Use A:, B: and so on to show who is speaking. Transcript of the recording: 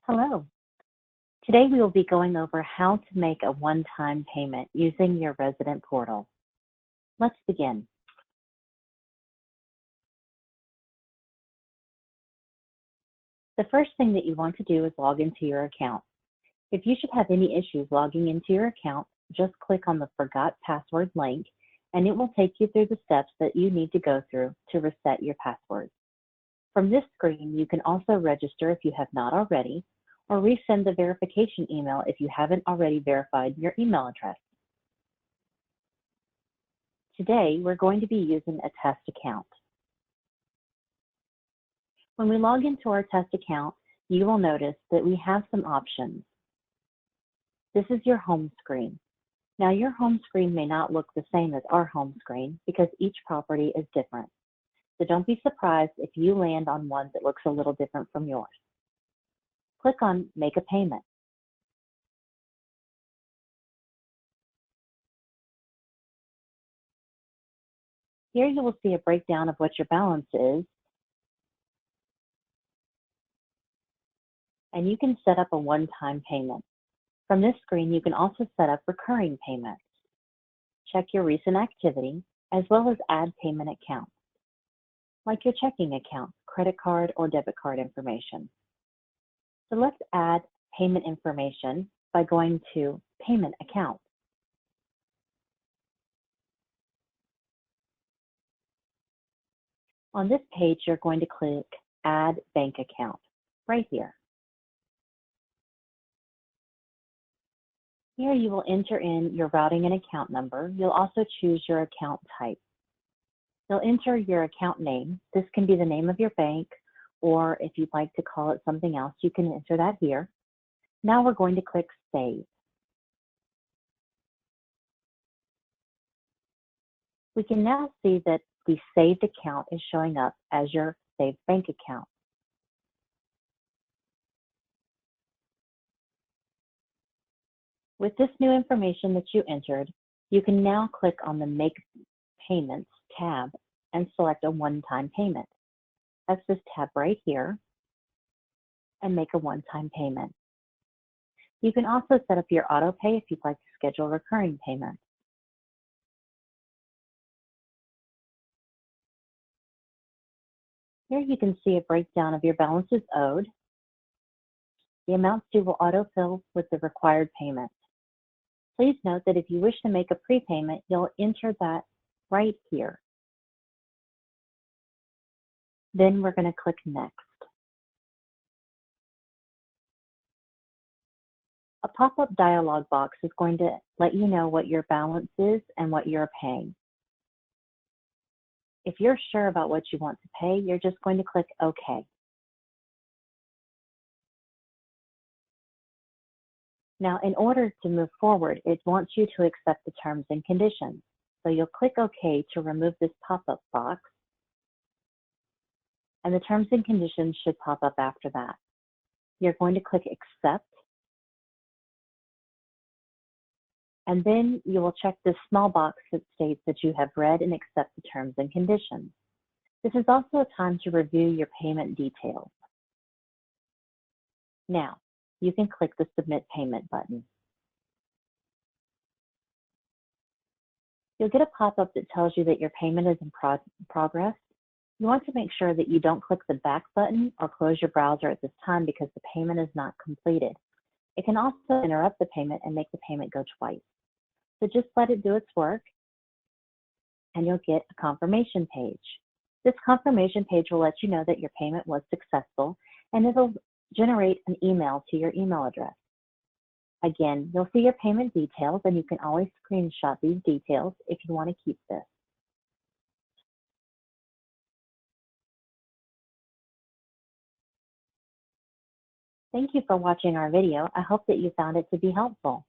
A: Hello. Today we will be going over how to make a one-time payment using your resident portal. Let's begin. The first thing that you want to do is log into your account. If you should have any issues logging into your account, just click on the Forgot Password link and it will take you through the steps that you need to go through to reset your password. From this screen, you can also register if you have not already, or resend the verification email if you haven't already verified your email address. Today, we're going to be using a test account. When we log into our test account, you will notice that we have some options. This is your home screen. Now, your home screen may not look the same as our home screen because each property is different. So don't be surprised if you land on one that looks a little different from yours. Click on Make a Payment. Here you will see a breakdown of what your balance is, and you can set up a one-time payment. From this screen, you can also set up recurring payments. Check your recent activity, as well as add payment accounts, like your checking account, credit card, or debit card information. So let's add payment information by going to Payment Account. On this page, you're going to click Add Bank Account right here. Here you will enter in your routing and account number. You'll also choose your account type. You'll enter your account name. This can be the name of your bank, or if you'd like to call it something else, you can enter that here. Now we're going to click Save. We can now see that the saved account is showing up as your saved bank account. With this new information that you entered, you can now click on the Make Payments tab and select a one-time payment. That's this tab right here, and make a one-time payment. You can also set up your AutoPay if you'd like to schedule recurring payments. Here you can see a breakdown of your balances owed. The amounts due will autofill with the required payments. Please note that if you wish to make a prepayment, you'll enter that right here. Then we're going to click Next. A pop-up dialog box is going to let you know what your balance is and what you're paying. If you're sure about what you want to pay, you're just going to click OK. Now, in order to move forward, it wants you to accept the terms and conditions. So you'll click OK to remove this pop-up box, and the terms and conditions should pop up after that. You're going to click Accept, and then you will check this small box that states that you have read and accept the terms and conditions. This is also a time to review your payment details. Now, you can click the Submit Payment button. You'll get a pop-up that tells you that your payment is in progress. You want to make sure that you don't click the back button or close your browser at this time because the payment is not completed. It can also interrupt the payment and make the payment go twice. So just let it do its work, and you'll get a confirmation page. This confirmation page will let you know that your payment was successful, and it'll generate an email to your email address. Again, you'll see your payment details, and you can always screenshot these details if you want to keep this. Thank you for watching our video. I hope that you found it to be helpful.